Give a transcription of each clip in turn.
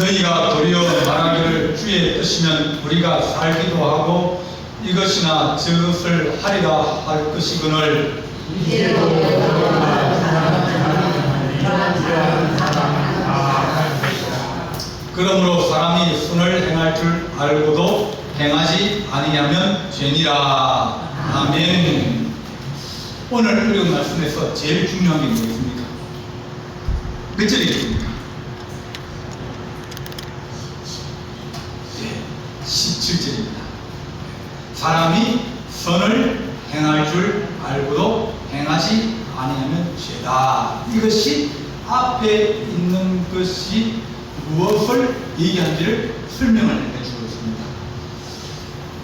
너희가 도리어 말하기를 주의 뜻이면 우리가 살기도 하고 이것이나 저것을 하리라 할 것이거늘 그러므로 사람이 선을 행할 줄 알고도 행하지 아니하면 죄니라. 아멘. 오늘 읽은 말씀에서 제일 중요한 게 뭐겠습니까? 몇 절이겠습니까? 17절입니다. 사람이 선을 행할 줄 알고도 행하지 아니하면 죄다. 이것이 앞에 있는 것이 무엇을 얘기하는지를 설명을 해주고 있습니다.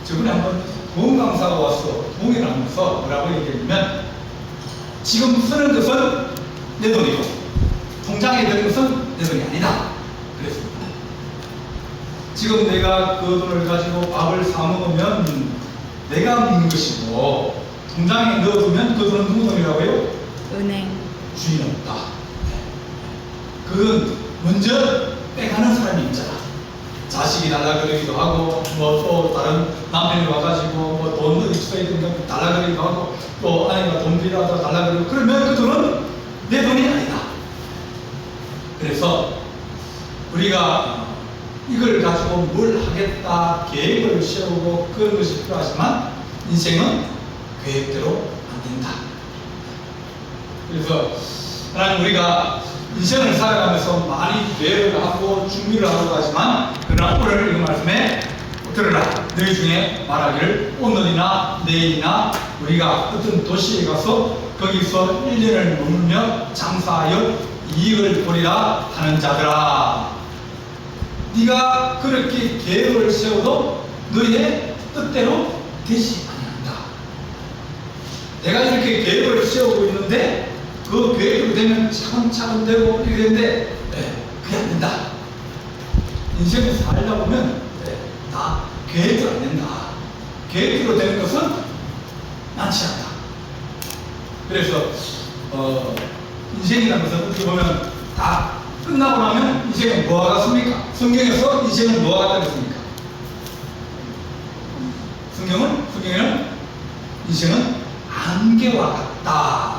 저번에 한번 보험 강사가 와서 동의를 하면서 뭐라고 얘기했냐면, 지금 쓰는 것은 내 돈이고 통장에 드는 것은 내 돈이 아니다 그랬습니다. 지금 내가 그 돈을 가지고 밥을 사 먹으면 내가 먹는 것이고, 통장에 넣어두면 그 돈은 누구 돈이라고요? 은행. 주인 없다. 그건 먼저 빼가는 사람이 있잖아. 자식이 달라그러기도 하고, 뭐 또 다른 남편이 와가지고 뭐 돈 어디 써야 된다고 달라그러기도 하고, 또 아내가 돈 빌려하다가 달라그러고, 그러면 그 돈은 내 돈이 아니다. 그래서 우리가 이걸 가지고 뭘 하겠다 계획을 세우고 그런 것이 필요하지만, 인생은 계획대로 안 된다. 그래서 하나님, 우리가 인생을 살아가면서 많이 계획을 하고 준비를 하고 가지만, 그러나 오늘 이 말씀에 들으라. 너희 중에 말하기를 오늘이나 내일이나 우리가 어떤 도시에 가서 거기서 1년을 머물며 장사하여 이익을 보리라 하는 자들아, 네가 그렇게 계획을 세워도 너희의 뜻대로 되지 않는다. 내가 이렇게 계획을 세우고 있는데 그 계획대로 되면 차근차근 되고 이렇게 되는데, 그게 안 된다. 인생을 살다 보면 다 계획대로 안 된다. 계획대로 되는 것은 많지 않다. 그래서 인생이라는 것은 어떻게 보면 다 끝나고 나면 인생은 뭐와 같습니까? 성경에서 인생은 뭐와 같다고 했습니까? 성경에는 인생은 안개와 같다.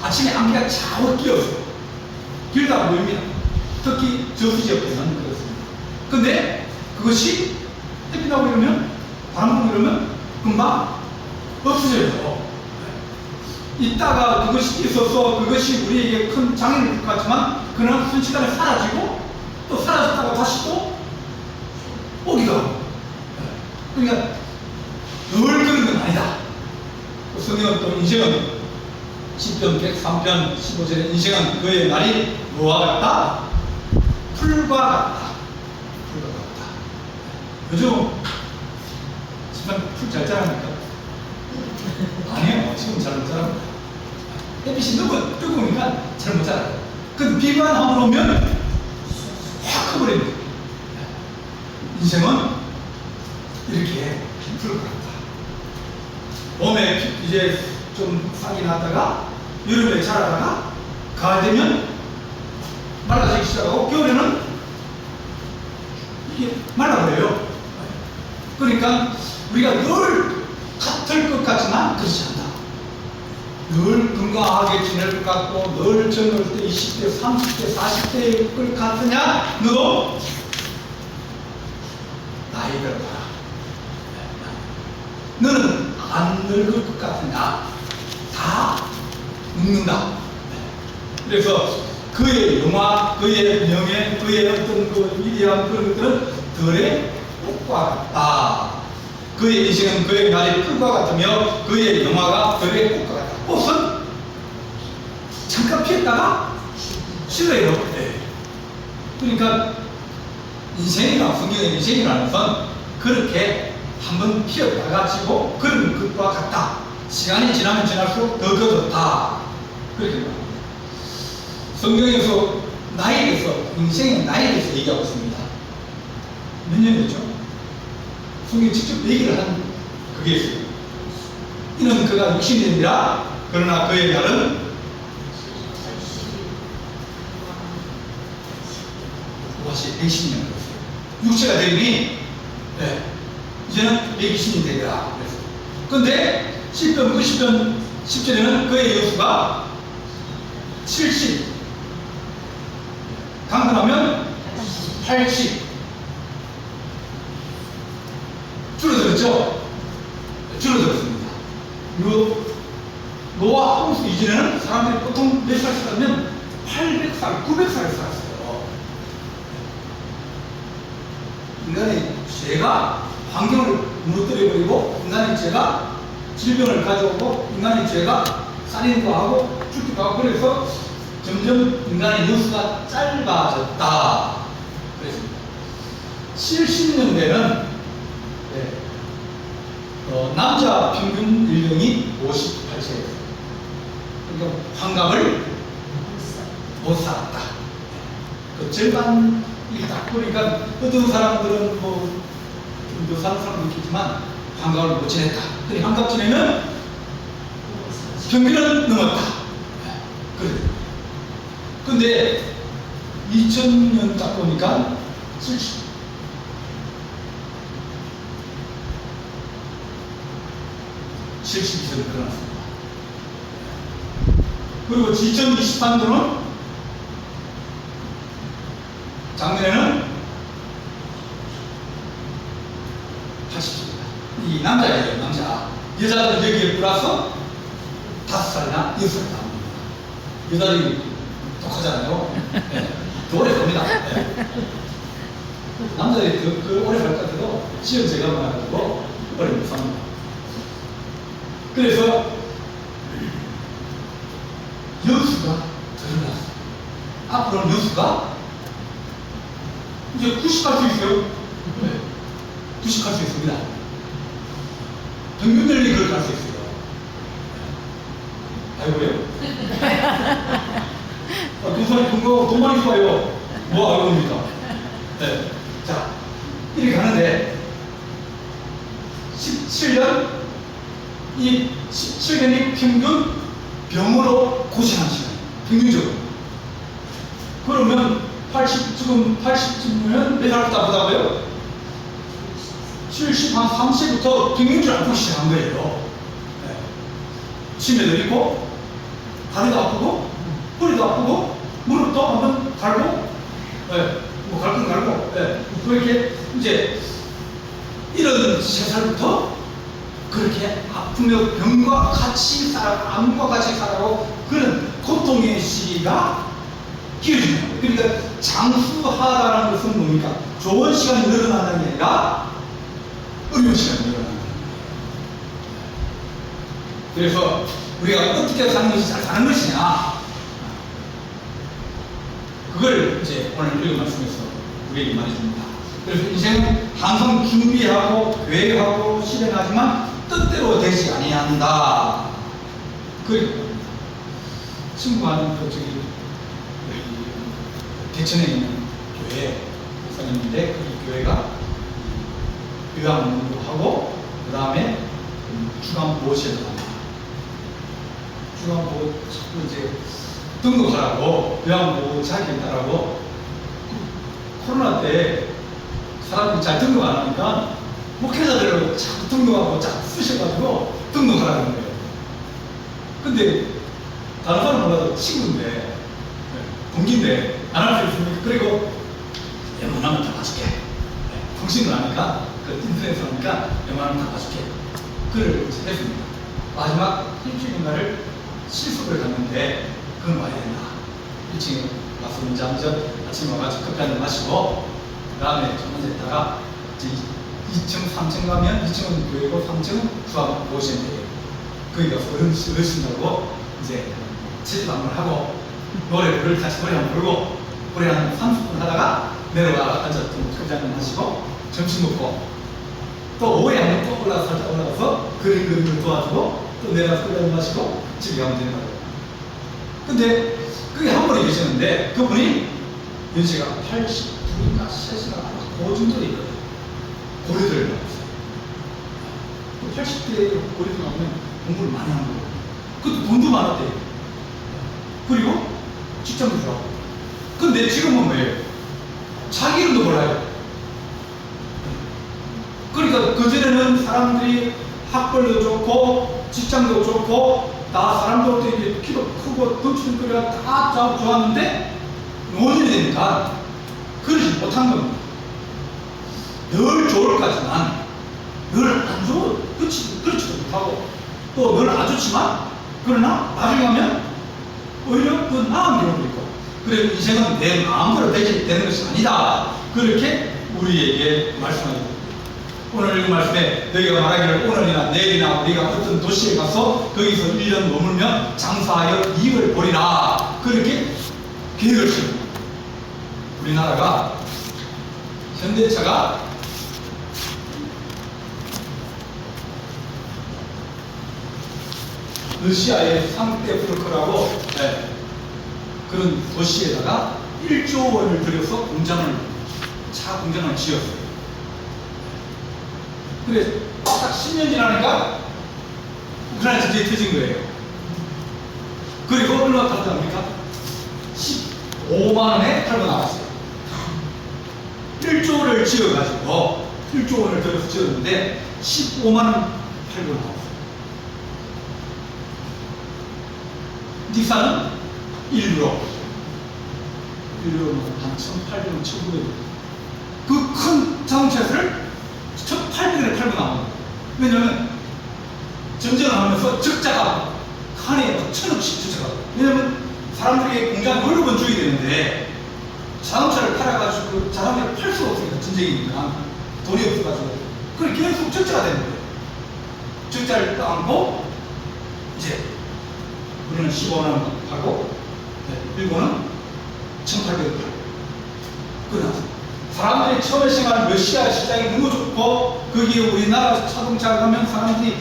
아침에 안개가 자꾸 끼어서 길다 보입니다. 특히 저수지역에서는 그렇습니다. 근데 그것이 햇빛 나고 이러면, 바람 불고 이러면 금방 없어져요. 있다가 그것이 있어서 그것이 우리에게 큰 장애를 줄 것 같지만, 그러나 순식간에 사라지고 또 사라졌다가 다시 또 오기도 하고. 그러니까 늘 그런 건 아니다. 성경은 또 인생은 10편 103편 15절에 인생은 그의 날이 뭐와 같다? 풀과 같다. 풀과 같다. 요즘 정말 풀 잘 자랍니까? 아니에요. 지금 잘 못 자랍니다. 햇빛이 너무 뜨거우니까 잘 못 자라요. 근데 비만 한번 오면 확 커버립니다. 인생은 이렇게 풀과 같다. 봄에 이제 좀 싹이 나다가 여름에 자라다가 가을 되면 말라지기 시작하고, 겨울에는 이게 말라버려요. 그러니까 우리가 늘 같을 것 같지만 그렇지 않다. 늘 건강하게 지낼 것 같고, 늘 젊을 때 20대, 30대, 40대일 것 같으냐? 너 나이를 봐라. 너는 안 늙을 것 같으냐? 다 늙는다. 그래서 그의 영화, 그의 명예, 그의 어떤 그 위대한 그런 것들은 들의 꽃과 같다. 그의 인생은 그의 날이 풀과 같으며 그의 영화가 들의 꽃과 같다. 꽃은 잠깐 피었다가 식어요. 그러니까 인생이나 성경의 인생이라는 것은 그렇게 한번 피었다가 지고 그런 것과 같다. 시간이 지나면 지날수록 더 커졌다. 그렇게 말합니다. 성경에서 나이에 대해서, 인생의 나이에 대해서 얘기하고 있습니다. 몇 년이죠? 성경이 직접 얘기를 한 그게 있어요. 이는 그가 60년이라 그러나 그의 날은 다시 110년 되었어요. 육체가 되니 이제는 120년 되리라 그랬어요. 근데 10편 90편 10절에는 그의 여수가 70, 강건하면 80 줄어들었죠? 줄어들었습니다. 노아 홍수 이전에는 사람들이 보통 몇 살 살았냐면 800살, 900살을 살았어요. 인간의 죄가 환경을 무너뜨려버리고, 인간의 죄가 질병을 가져오고, 인간의 죄가 살인도 하고 죽기도 하고, 그래서 점점 인간의 여수가 짧아졌다 그랬습니다. 70년대는 남자 평균 연령이 58세였어요. 그러니까 환갑을 못 살았다. 그 절반이 딱 보니까 어떤 사람들은 더 사는 사람도 있겠지만 환갑을 못 지냈다. 근데 환갑 지내면 평균은 넘었다. 그래. 근데 2000년 딱 보니까 72세로 늘어났습니다. 그리고 2023년도는 작년에는 80세입니다. 이 남자예요, 남자. 여자들은 여기에 플러스 5살이나 6살 나옵니다. 여자들이 독하잖아요. 더 오래 삽니다. 남자들이 더 오래 살 것 같아도 시험 제가 많아가지고 오래 못 삽니다. 그래서 여수가 드러났어요. 앞으로는 여수가 이제 90할 수 있어요. 90할 수 있습니다. 평균 연령이 그렇게 할 수 있어요. 아이고요. 두 사람이 건강하고 돈 많이 좋아요. 뭐 알고 봅니까? 자, 이렇게 가는데 17년 이 17년이 평균 병으로 고생한 시간이에요. 평균적으로. 그러면 지금 80쯤이면 몇 살부터 아프다고요? 70, 한 30부터 평균적으로 아프기 시작한 거예요. 치매도 있고, 다리도 아프고, 허리도 아프고, 무릎도 한번 갈고, 뭐 갈건 갈고, 그렇게 이제 이런 세살부터 그렇게 아프며 병과 같이 살아가고 암과 같이 살아가고 그런 고통의 시기가 길어지는 거예요. 그러니까 장수하다는 것은 뭡니까? 좋은 시간이 늘어나는 게 아니라 어려운 시간이 늘어나는 거예요. 그래서 우리가 어떻게 사는 것이 잘 사는 것이냐, 그걸 이제 오늘 읽은 말씀에서 우리에게 말해줍니다. 그래서 인생은 항상 준비하고 계획하고 실행하지만 뜻대로 되지 아니한다. 그 친구가 하는 대천에 있는 교회 목사님인데 그 교회가 요양원도 하고 그 다음에 주간보호실도 합니다. 주간보호 이제 등록하라고 요양보호 자격이 있다라고 코로나 때 사람들이 잘 등록 안 하니까 목회자들을 자꾸 등록하고 자꾸 쓰셔가지고 등록하라는 거예요. 근데 다른 사람 몰라도 친구인데 동기인데 안 할 수 있습니까? 그리고 웬만하면 다 봐줄게. 통신을 하니까 인터넷을 하니까 웬만하면 다 봐줄게. 그걸 했습니다. 마지막 일주일인가를 실습을 갔는데 그건 와야 된다. 1층에 가서 먼저 아침에 와가지고 커피 한잔 마시고 그 다음에 좀 앉아 있다가 2층, 3층 가면 2층은 교회고 3층은 수학 모시는데요. 거기 가서 어르신들하고 이제 체질방문을 하고 노래를 다시 노래 한번 부르고 노래 한 30분 하다가 내려가 앉아서 커피 한잔 마시고 점심 먹고 또 오후에 한번 또 살짝 올라가서 그림을 도와주고 또 내려가서 커피 한잔 마시고 집에 가면 되는 거예요. 근데 그게 한 분이 계셨는데 그분이 연세가 82인가 3시가 그 정도 있거든요. 고려대를 나왔어요. 80대 고려대 나오면 공부를 많이 한 거예요. 그것도 돈도 많았대요. 그리고 직장도 좋았고. 근데 지금은 뭐예요? 자기 이름도 몰라요. 그러니까 그전에는 사람들이 학벌도 좋고 직장도 좋고 다 사람들도 이제 키도 크고 덩치도 크고 다 좋았는데 노년이 되니까 그러지 못한 겁니다. 늘 좋을 것 같지만 늘 안 좋은, 그렇지도 못하고 또 늘 안 좋지만 그러나 나중에 가면 오히려 더 나은 경우도 있고, 그래 인생은 내 마음대로 되는 것이 아니다, 그렇게 우리에게 말씀하십니다. 오늘 이 말씀에 너희가 말하기를 오늘이나 내일이나 우리가 어떤 도시에 가서 거기서 1년 머물면 장사하여 이익을 보리라, 그렇게 계획을 세웁니다. 우리나라가 현대차가 러시아의 상트페테르부르크라고 그런 도시에다가 1조 원을 들여서 차 공장을 지었어요. 그래 딱 10년 지나니까 우크라이나 전쟁이 터진 거예요. 그리고 얼마 팔고 나옵니까? 15만 원에 팔고 나왔어요. 1조를 지어가지고 1조 원을 들여서 지었는데 15만 원 팔고 나왔어요. 닉산은 1유로 한 1,800원, 1,900원, 그 큰 자동차를 1,800원에 팔고 나옵니다. 왜냐면 전쟁을 하면서 적자가 칸에 1,000억씩 적자가, 왜냐면 사람들에게 공장 월급은 줘야 되는데 자동차를 팔아가지고 자동차를 팔 수가 없으니까, 전쟁이니까 돈이 없어가지고 그걸 계속 적자가 되는 거예요. 적자를 안고 이제 우리는 15만 원 팔고 일본은 1,800원 팔고, 그러나 사람들이 처음에 생각하는 러시아 시장이 너무 좋고 거기에 우리나라 자동차 가면 사람들이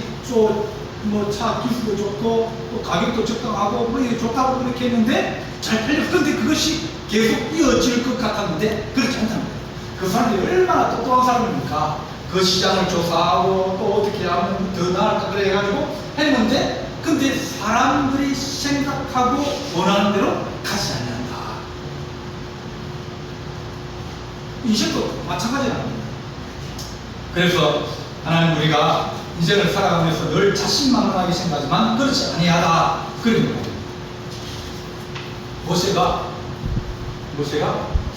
차 기술도 좋고 또 가격도 적당하고 뭐 이게 좋다고 그렇게 했는데 잘 팔려. 그런데 그것이 계속 이어질 것 같았는데 그렇지 않다는 거예요. 그 사람들이 얼마나 똑똑한 사람입니까? 그 시장을 조사하고 또 어떻게 하면 더 나을까 그래 해가지고 했는데, 근데 사람들이 생각하고 원하는 대로 가지 않는다. 인생도 마찬가지라는 겁니다. 그래서 하나님, 우리가 인생을 살아가면서 늘 자신만만하게 생각하지만 그렇지 아니하다, 그런 겁니다. 모세가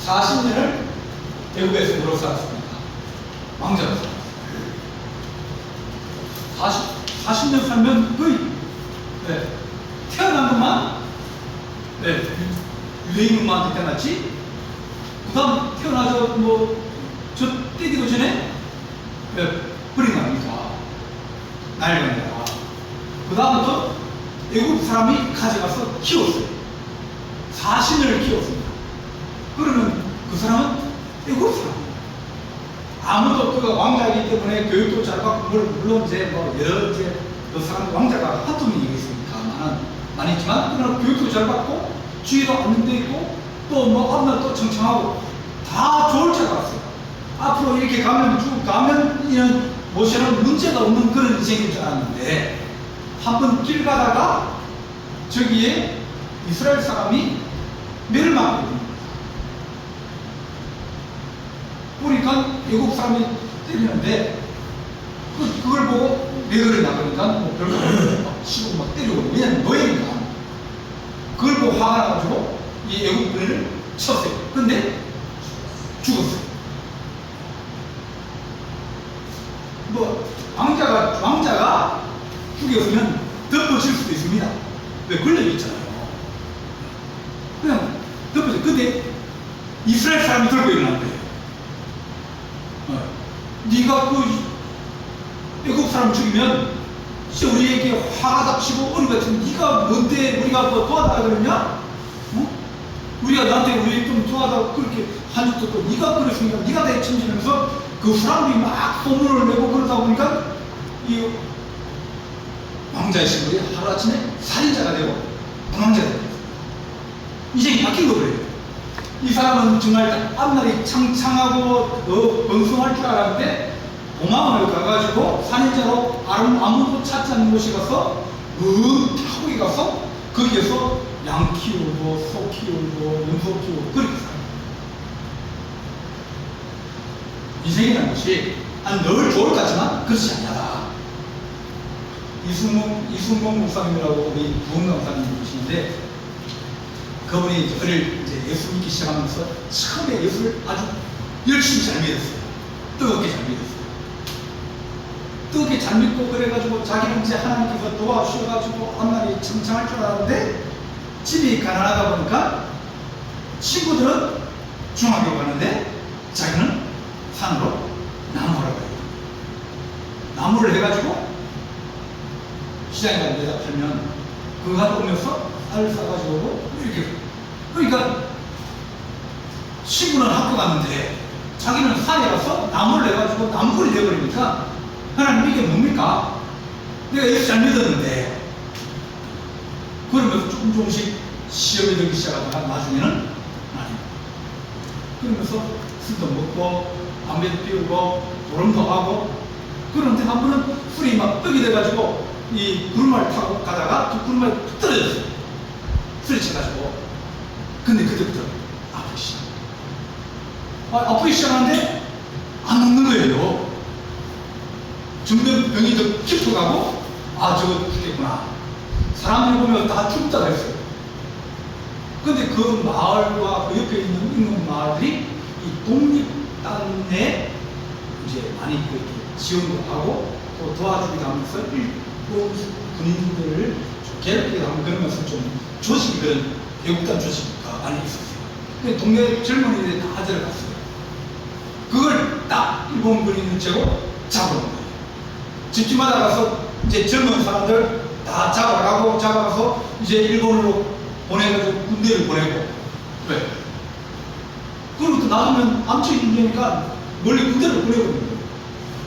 40년을 애굽에서 물어 살았습니다. 왕자로 살았습니다. 40년 살면 거의 태어난 것만 유대인만한테 태어났지, 그 다음 태어나서 저 떼기도 전에 버린 거 아닙니까? 날려니까. 그 다음부터 애국 사람이 가져가서 키웠어요. 40년을 키웠습니다. 그러면 그 사람은 애국 사람입니다. 아무도 그가 왕자이기 때문에 교육도 잘 받고, 물론 이제 여러 그 사람 왕자가 한두 명이 있으니까 많이 있지만, 그러나 교육도 잘 받고 주의도 안돼 있고 또 앞날 또 청청하고 다 좋을 줄 알았어요. 앞으로 이렇게 가면 이런 모세는 문제가 없는 그런 인생인 줄 알았는데, 한번 길 가다가 저기에 이스라엘 사람이 매를 맞고 있는 거예요. 보니까 외국 사람이 때리는데 그걸 보고 왜 그러냐 그러니까 별거 없고 치고 막 때리고, 왜냐면 노예니까. 그걸 보고 화가 나가지고 이 애국 군인을 쳤어요. 근데 죽었어요. 왕자가 죽였으면 덮어질 수도 있습니다. 왜 권력이 있잖아요. 그냥 덮어져. 근데 이스라엘 사람이 들고 일어난 거예요. 네가 애국 사람 죽이면 진짜 우리에게 화가 닥치고 어리가 닥치면 네가 뭔데 우리가 도와달라 그러냐? 우리가 너한테 우리 좀 도와달라고 그렇게 한 적도 없고, 네가 그랬으니까 네가 대천지면서 그 사람들이 막 소문을 내고 그러다 보니까 이 왕자의 신분이 하루아침에 살인자가 되고 도망자가 되고 인생이 바뀐 거예요. 이 사람은 정말 앞날이 창창하고 번성할 줄 알았는데 도망을 가가지고 살인자로 아무도 찾지 않는 곳에 가서 타국에 가서 거기에서 양 키우고 소 키우고 염소 키우고 그렇게 살아요. 인생이라는 것이 늘 좋을 것 같지만 그렇지 않다. 이순봉 목사님이라고 우리 부흥 강사님 계시는데, 그분이 이제 예수 믿기 시작하면서 처음에 예수를 아주 열심히 잘 믿었어요. 뜨겁게 잘 믿었어요. 뜨겁게 잘 믿고 그래가지고 자기는 이제 하나님께서 도와주셔가지고 앞날이 창창할 줄 알았는데, 집이 가난하다 보니까 친구들은 중학교 가는데 자기는 산으로 나무를 가요. 나무를 해가지고 시장에 가서 내다 팔면 그거 갖고 오면서 쌀 싸가지고 이렇게. 그러니까 친구는 학교 갔는데 자기는 산에 가서 나무를 해가지고 나무꾼이 되어버리니까 하나님 이게 뭡니까? 내가 예수 잘 믿었는데. 그러면서 조금씩 시험이 들기 시작하다가 나중에는 아니. 그러면서 술도 먹고 담배도 피우고 도름도 하고. 그런데 한 번은 술이 막 떡이 돼가지고 이 구름마를 타고 가다가 그 구름마에 툭 떨어졌어요. 술이 쳐가지고. 근데 그때부터 아프기 시작. 아프기 시작하는데 안 눕는 거예요. 점점 병이 더 깊어가고, 저거 죽겠구나. 사람들이 보면 다 죽다 그랬어요. 근데 그 마을과 그 옆에 있는 마을들이 이 독립단에 이제 많이 이렇게 지원도 하고 또 도와주기도 하면서 일본 군인들을 좀 괴롭히기도 하고 그러면서 좀 조직이, 그런 애국단 조직가 많이 있었어요. 근데 동네 젊은이들이 다 들어갔어요. 그걸 딱 일본 군인을 제고 잡아온 거예요. 집집마다 가서 이제 젊은 사람들 다 잡아가서 이제 일본으로 보내가지고 군대를 보내고. 왜? 그리고 또 놔두면 암초기 문제니까 멀리 군대를 보내거든요.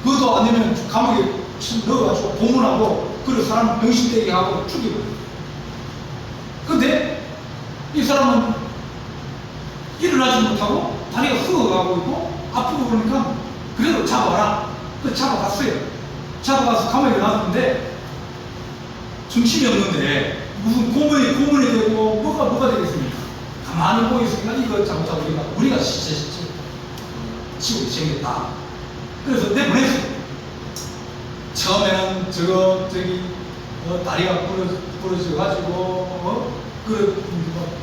그것도 안 되면 감옥에 넣어가지고 고문하고, 그리고 사람 병신되게 하고 죽이거든요. 근데 이 사람은 일어나지 못하고 다리가 썩어가고 있고 아프고 그러니까 그래도 잡아라. 그래서 잡아갔어요. 잡아가서 감옥에 놨는데 정신이 없는데 무슨 고문이 되고 뭐가 되겠습니까? 가만히 보고 있으니까 이거 잘못하고 우리가 치고 생겼다. 그래서 내보냈어요. 처음에는 다리가 부러져가지고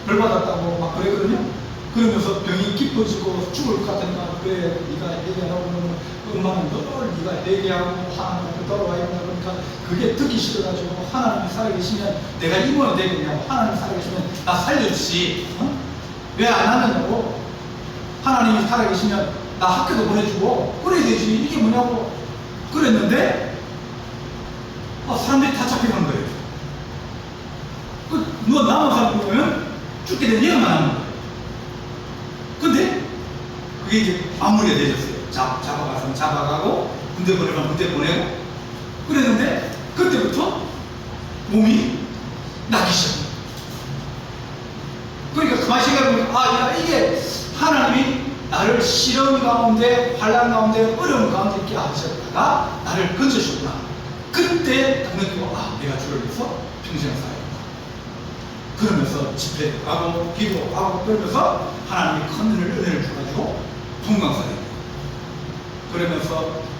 벌 받았다고 막 그랬거든요. 그러면서 병이 깊어지고 죽을 것 같으니까, 그래 네가 얘기하라고 엄마는 늘 네가 얘기하고 하나님한테 돌아와야 된다. 그러니까 그게 듣기 싫어가지고, 하나님이 살아계시면 내가 임원이 되겠냐고, 하나님이 살아계시면 나 살려주지, 왜 안 하느냐고, 하나님이 살아계시면 나 학교도 보내주고 그래야 되지, 이게 뭐냐고 그랬는데 사람들이 다 잡혀간 거예요. 누가 남은 사람 보면 죽게 된 얘기만 하는 거예요. 근데 그게 이제 마무리가 되셨어요. 잡아가고 군대 보내면 군대 보내고 그랬는데, 그때부터 몸이 낫기 시작합니다. 그러니까 그만 생각해보면 이게 하나님이 나를 시련 가운데, 환난 가운데, 어려움 가운데 있게 하셨다가 나를 건져주셨구나. 그때 딱 느끼고, 내가 주를 위해서 평생 살아야겠다. 그러면서 집회도 가고 기도도 하고 그러면서 하나님이 큰 은혜를 주가지고 동강사가 됩니다. 그러면서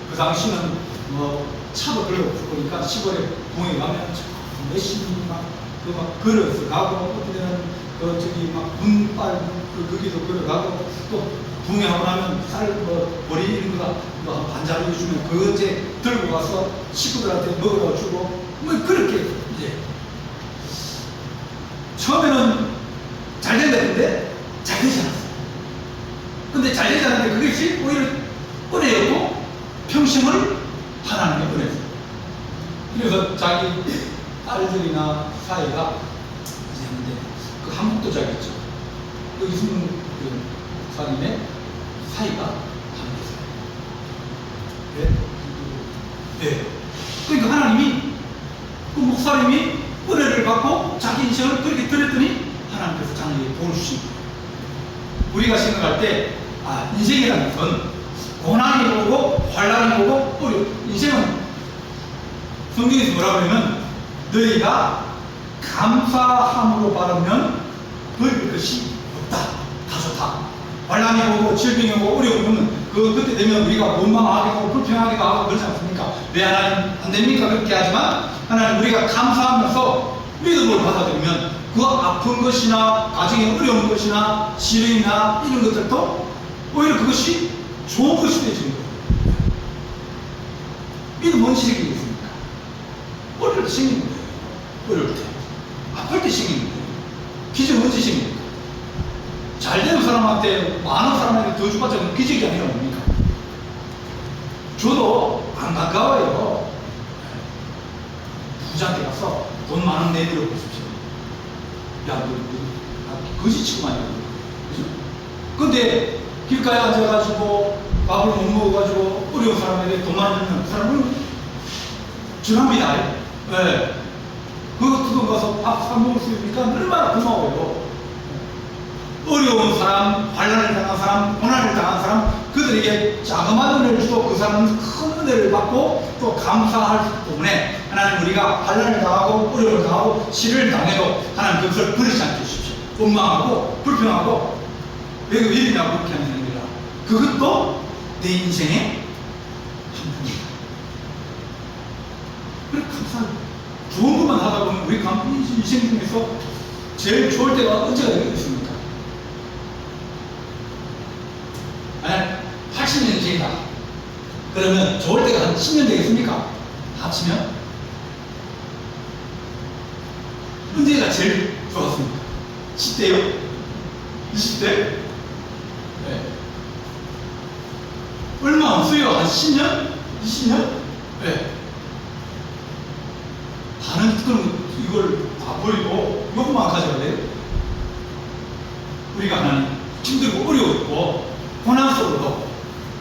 그 당시는 차도 별로 없고 그러니까 시골에 동에 가면 몇십이 막 걸어서 가고, 어떤 데는 막 문빨 거기도 걸어가고, 또 동해하고 나면 머리 이런 거 반자리 주면 그거 이제 들고 가서 식구들한테 먹으라고 주고, 그렇게 이제 처음에는 잘 된다는데 잘 되지 않았어요. 근데 잘 되지 않았는데 그것이 오히려 은혜였고 평생을 하나님의 은혜였어요. 그래서 자기 딸들이나 사이가 이제 했는데, 그 한국도 자기였죠. 그 이승훈 사님의 사이가 한국이었어요. 네. 그러니까 하나님이 그 목사님이 은혜를 받고 자기 인생을 그렇게 드렸더니 하나님께서 자기에게 복을 주신 거예요. 우리가 생각할 때 인생이라는 건 고난이 오고 환난이 오고 인생은 성경에서 뭐라고 하냐면, 너희가 감사함으로 받으면 너희 것이 없다. 다 좋다. 환난이 오고 질병이 오고 어려움이 오면 그때 되면 우리가 원망하기도 하고 불평하기도 하고 그러지 않습니까? 왜 하나님 안 됩니까? 그렇게 하지만 하나님 우리가 감사하면서 믿음을 받아들이면 그 아픈 것이나 가정에 어려운 것이나 시련이나 이런 것들도 오히려 그것이 좋은 것이 되어지는 거예요. 믿음 언제 생기겠습니까? 어릴 때 생기는 거예요. 어릴 때. 아플 때 생기는 거예요. 기적 언제 생깁니까? 잘 되는 사람한테, 많은 사람한테 더 주받자면 기적이 아니라 뭡니까? 저도 안 가까워요. 부자한테 가서 돈 많은 내들어 보십시오. 야, 너 거지 치고 많이 하고. 그죠? 근데 길가에 앉아가지고 밥을 못 먹어가지고 어려운 사람에게 돈 많이 주면 그 사람은 주랍니다. 네. 그거 두고 가서 밥 사 먹을 수 있으니까 얼마나 고마워요. 어려운 사람, 환난을 당한 사람, 고난을 당한 사람, 그들에게 자그마한 은혜를 주고 그 사람은 큰 은혜를 받고 또 감사할 때문에 하나님 우리가 환난을 당하고 어려움을 당하고 시련을 당해도 하나님 그것을 버리지 않게 해주십시오. 원망하고 불평하고 왜 이러냐고 그렇게 하면 됩니다. 그것도 내 인생의 한편입니다. 그래 감사합니다. 좋은 것만 하다 보면 우리 인생 중에서 제일 좋을 때가 언제가 되겠습니까? 80년생이다. 그러면 좋을 때가 한 10년 되겠습니까? 합치면? 언제가 제일 좋았습니까? 10대요? 20대? 네. 얼마 없어요. 한 10년? 20년? 네. 다른 그럼 이걸 다 버리고 요것만 가져가래요. 우리가 하나님 힘들고 어려웠고 고난 속으로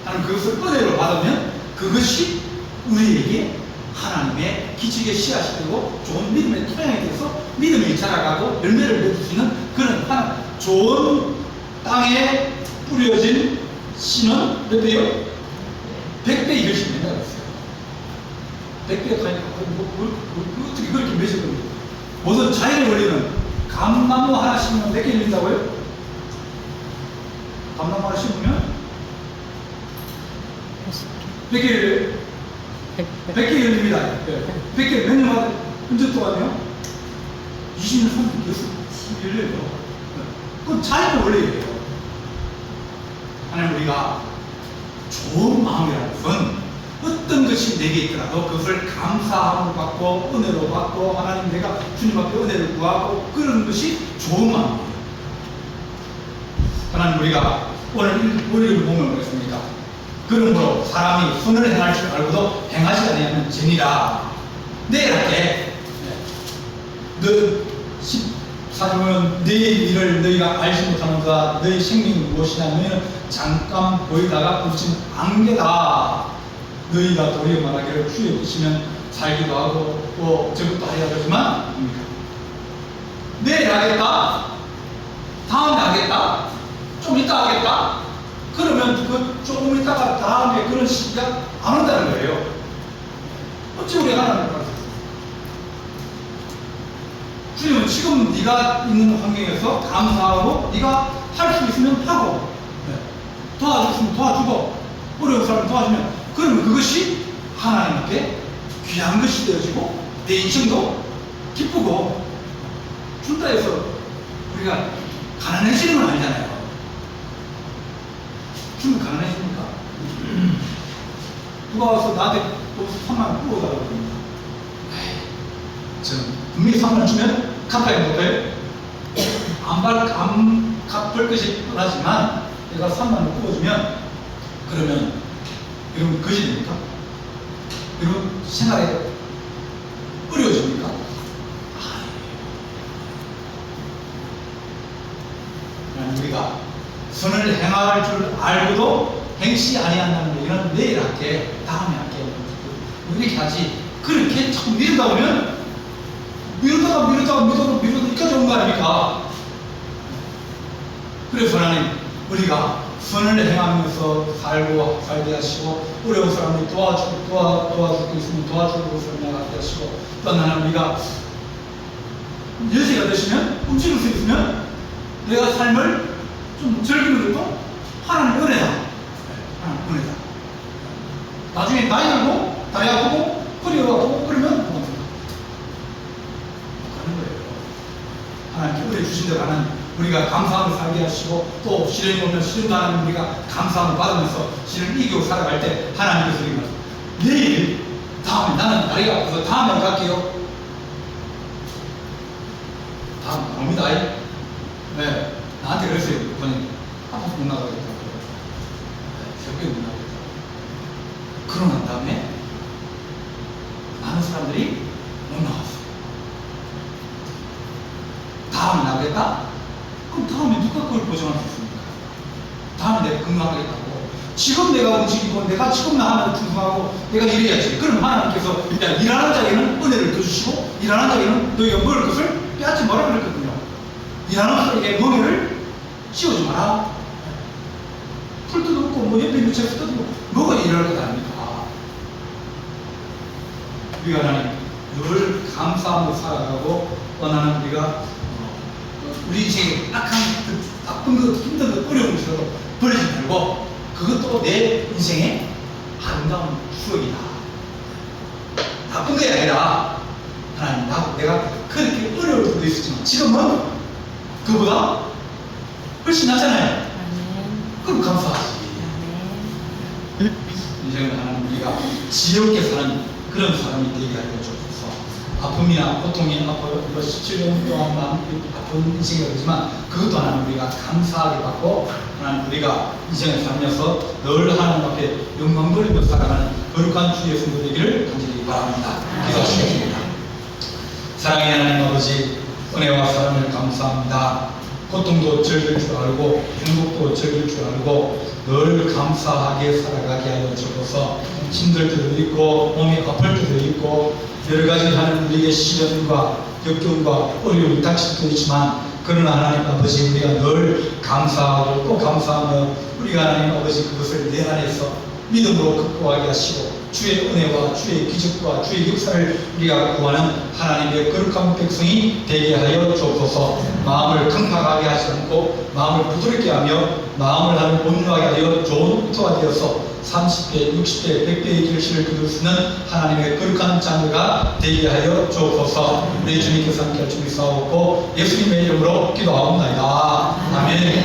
하는 그것을 은혜로 받으면 그것이 우리에게 하나님의 기적의 씨앗이 되고 좋은 믿음의 토양이 돼서 믿음이 자라가고 열매를 맺을 수 있는 그런 좋은 땅에 뿌려진 씨는 몇 배요? 100배 이것이 된다고 했어요. 100배가 가니까 어떻게 그렇게 맺을 겁니까? 모든 자연의 원리는 감나무 하나 심으면 몇 개 열린다고요? 감나무 하나 심으면 몇 개 열려요? 100개 열립니다. 100개 몇 년마다 언제 동안요? 20년, 30년 열려요. 그건 자연의 원리예요. 하나님 우리가 좋은 마음이라는 것은 어떤 것이 내게 있더라도 그것을 감사함을 받고 은혜로 받고 하나님 내가 주님 앞에 은혜를 구하고 그런 것이 좋은 마음이에요. 하나님 우리가 오늘 우리를 보면 어떻습니까? 그러므로 사람이 선을 행할 줄 알고도 행하지 아니하면 죄니라. 내일 할게. 너 14절은 너희 일을 너희가 알지 못하는가 너희 생명이 무엇이냐 너희는 잠깐 보이다가 붙인 안개다. 너희가 도리어 말하기를 주의 뜻이면 살기도 하고 또 저것도 하려 하지만 내일 하겠다. 다음에 하겠다. 좀 이따 하겠다. 그러면 그 조금 있다가 다음에 그런 시기가 안 온다는 거예요. 어찌 우리 하나님을 받았어요? 주님은 지금 네가 있는 환경에서 감사하고 네가 할 수 있으면 하고 도와줄 수 있으면 도와주고 어려운 사람을 도와주면 그러면 그것이 하나님께 귀한 것이 되어지고 내 인생도 기쁘고 준다 해서 우리가 가난해지는 건 아니잖아요. 주면 가난해집니까? 누가 와서 나한테 또 3만 원 뿌려달라고 합니다. 저는 분명히 3만 원 주면 갚아야 못해요. 안 갚을 것이 뻔하지만 내가 3만 원 뿌려주면 그러면 여러분 것이 됩니까? 여러분 생활에 어려워집니까? 우리가 선을 행할 줄 알고도 행치 아니한다는 얘기는 내일 할게, 다음에 할게 이렇게 하지. 그렇게 자꾸 미루다 보면 미루다가 여기까지 온 거 아닙니까? 그래서 하나님 우리가 선을 행하면서 살게 하시고 어려운 사람을 도와줄 수 있으면 도와주고 것을 나가게 하시고 또 하나님 우리가 여지가 되시면 움직일 수 있으면 내가 삶을 좀 즐기는 것도 하나님의 은혜다. 은혜다. 나중에 나이 들고 다리 아프고 허리 아프고 그러면 도망친다. 그런 거예요. 하나님께 은혜 주신 대로 하나님 우리가 감사함을 살게 하시고 또 시련이 오면 시련도 하나님 우리가 감사함을 받으면서 시련을 이기고 살아갈 때 하나님께서 우리가 내일 다음에 나는 다리가 아파서 다음에 갈게요. 다음 옵니다. 네, 나한테 그랬어요. 그냥 아파서 못 나가겠다고. 네, 새벽에 못 나가겠다고. 그러고 난 다음에 많은 사람들이 못 나갔어요. 다음에 나가겠다? 그럼 다음에 누가 그걸 보장할 수 있습니까? 다음에 내가 건강하겠다고. 지금 내가 움직이고 내가 지금 나하면 충성하고 내가 이래야지. 그럼 하나님께서 야, 일하는 자에게는 은혜를 더 주시고 일하는 자에게는 너희가 먹을 것을 빼앗지 마라 그랬거든요. 일하는 자에게 멍에를 씌우지 마라. 풀도 없고 뭐 옆에 있는 책도 없고 뭐가 일하는 것 아닙니까? 우리가 하나님 늘 감사함으로 살아가고 원하는 우리가 우리 인생에 악한 나쁜 것, 힘든 것, 어려운 것을 버리지 말고 그것도 내 인생의 아름다운 추억이다. 나쁜 게 아니라 하나님 내가 그렇게 어려울 때도 있었지만 지금은 그보다 훨씬 낫잖아요. 그럼 감사하지. 인생은 하나님 우리가 지혜롭게 사는 그런 사람이 되게 하여 주옵소서. 아픔이나 고통이 아파요. 17년 동안 아픈 인생이 되지만 그것도 하나님 우리가 감사하게 받고 하나님 우리가 인생을 살면서 늘 하나님 앞에 영광 돌리며 살아가는 거룩한 주의 성도 되기를 간절히 바랍니다. 기도하시겠습니다. 사랑의 하나님 아버지 은혜와 사랑을 감사합니다. 고통도 즐길 줄 알고 행복도 즐길 줄 알고 늘 감사하게 살아가게 하여 주셔서 힘들 때도 있고 몸이 아플 때도 있고 여러 가지 하는 우리에게 시련과 역경과 어려움이 닥칠 수도 있지만 그러나 하나님 아버지 우리가 늘 감사하고 또 감사하며 우리가 하나님 아버지 그것을 내 안에서 믿음으로 극복하게 하시고 주의 은혜와 주의 기적과 주의 역사를 우리가 구하는 하나님의 거룩한 백성이 되게 하여 주옵소서. 마음을 강팍하게 하지 않고 마음을 부드럽게 하며 마음을 하는 온유하게 하여 좋은 후토가 되어서 30배, 60배, 100배의 결실을 거둘 수 있는 하나님의 거룩한 자녀가 되게 하여 주옵소서. 우리 주님께서 함께 할 준비 싸웠고 예수님의 이름으로 기도하옵나이다. 아멘.